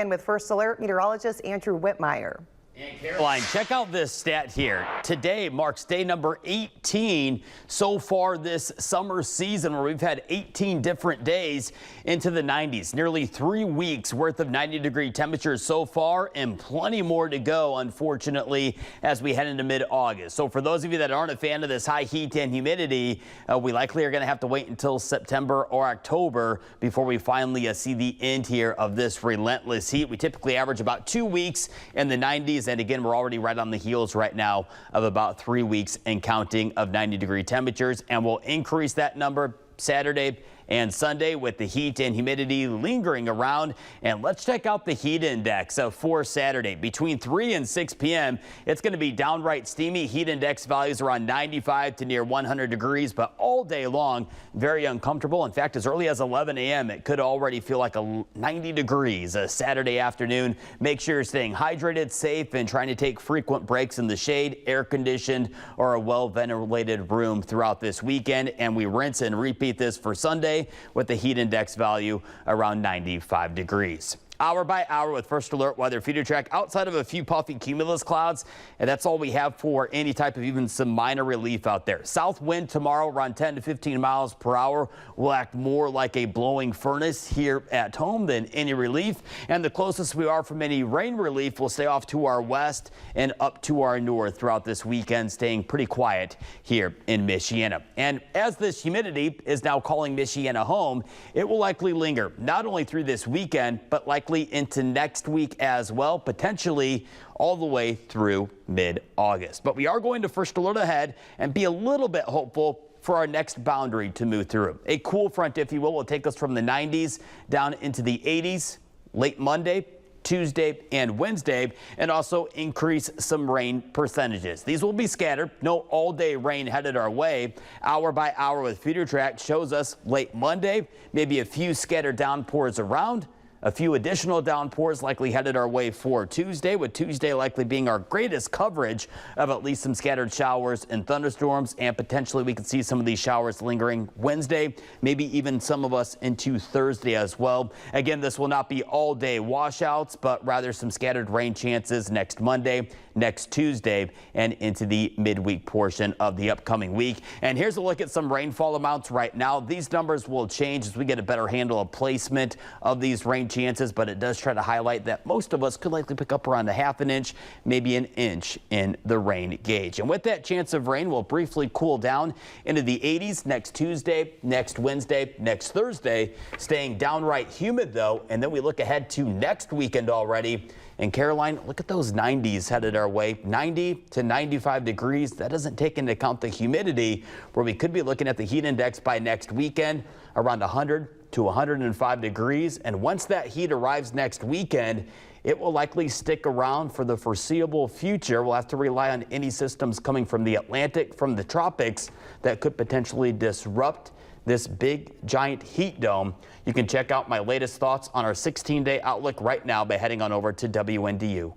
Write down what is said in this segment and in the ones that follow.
And with First Alert meteorologist Andrew Whitmire. And Caroline, check out this stat here. Today marks day number 18 so far this summer season, where we've had 18 different days into the 90s. Nearly 3 weeks worth of 90-degree temperatures so far, and plenty more to go, unfortunately, as we head into mid-August. So for those of you that aren't a fan of this high heat and humidity, we likely are going to have to wait until September or October before we finally see the end here of this relentless heat. We typically average about 2 weeks in the 90s. And again, we're already right on the heels right now of about 3 weeks and counting of 90-degree temperatures, and we'll increase that number Saturday and Sunday with the heat and humidity lingering around. And let's check out the heat index for Saturday. Between 3 and 6 p.m. it's going to be downright steamy. Heat index values around 95 to near 100 degrees, but all day long very uncomfortable. In fact, as early as 11 a.m. it could already feel like 90 degrees a Saturday afternoon. Make sure you're staying hydrated, safe, and trying to take frequent breaks in the shade, air conditioned, or a well ventilated room throughout this weekend. And we rinse and repeat this for Sunday with the heat index value around 95 degrees. Hour by hour with First Alert Weather Feeder Track. Outside of a few puffy cumulus clouds, and that's all we have for any type of even some minor relief out there. South wind tomorrow around 10 to 15 miles per hour will act more like a blowing furnace here at home than any relief. And the closest we are from any rain relief will stay off to our west and up to our north throughout this weekend, staying pretty quiet here in Michiana. And as this humidity is now calling Michiana home, it will likely linger not only through this weekend, but likely into next week as well, potentially all the way through mid-August. But we are going to First Alert ahead and be a little bit hopeful for our next boundary to move through. A cool front, if you will take us from the 90s down into the 80s late Monday, Tuesday, and Wednesday, and also increase some rain percentages. These will be scattered. No all-day rain headed our way. Hour by hour with Feeder Track shows us late Monday, maybe a few scattered downpours around. A few additional downpours likely headed our way for Tuesday, with Tuesday likely being our greatest coverage of at least some scattered showers and thunderstorms, and potentially we could see some of these showers lingering Wednesday, maybe even some of us into Thursday as well. Again, this will not be all day washouts, but rather some scattered rain chances next Monday, next Tuesday, and into the midweek portion of the upcoming week. And here's a look at some rainfall amounts right now. These numbers will change as we get a better handle of placement of these rain chances, but it does try to highlight that most of us could likely pick up around a ½ an inch, maybe an inch in the rain gauge. And with that chance of rain, we'll briefly cool down into the 80s next Tuesday, next Wednesday, next Thursday, staying downright humid though. And then we look ahead to next weekend already. And Caroline, look at those 90s headed our way, 90 to 95 degrees. That doesn't take into account the humidity, where we could be looking at the heat index by next weekend around 100 to 105 degrees. And once that heat arrives next weekend, it will likely stick around for the foreseeable future. We'll have to rely on any systems coming from the Atlantic, from the tropics, that could potentially disrupt this big giant heat dome. You can check out my latest thoughts on our 16-day outlook right now by heading on over to WNDU.com.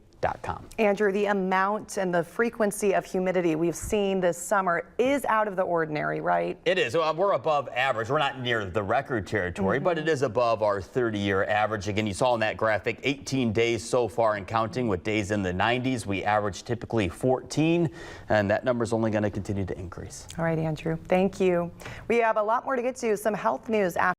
Andrew, the amount and the frequency of humidity we've seen this summer is out of the ordinary, right? It is. We're above average. We're not near the record territory, but it is above our 30-year average. Again, you saw in that graphic 18 days so far and counting, with days in the 90s. We average typically 14, and that number is only going to continue to increase. All right, Andrew. Thank you. We have a lot more to get to. Some health news after.